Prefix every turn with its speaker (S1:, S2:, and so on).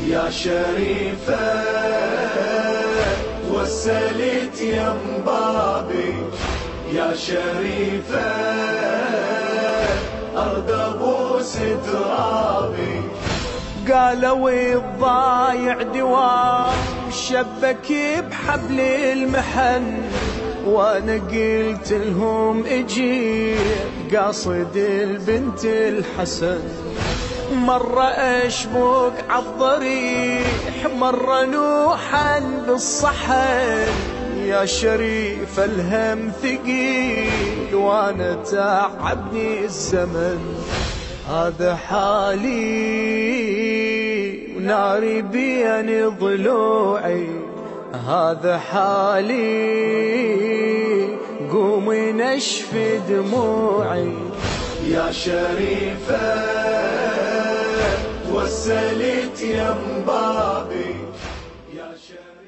S1: يا شريفة توسلت يم بابي، يا شريفة أرض أبوس ترابي.
S2: قالوا الضايع دوام شبك بحبل المحن، وانا قلت لهم اجي قاصد البنت الحسن. مرة اشبك عالضريح، مرة نوحا بالصحن، يا شريف الهم ثقيل وانا تعبني الزمن. هذا حالي وناري بين ضلوعي، هذا حالي قومي نشف دموعي.
S1: يا شريفة توسلت يم بابي، يا شريفة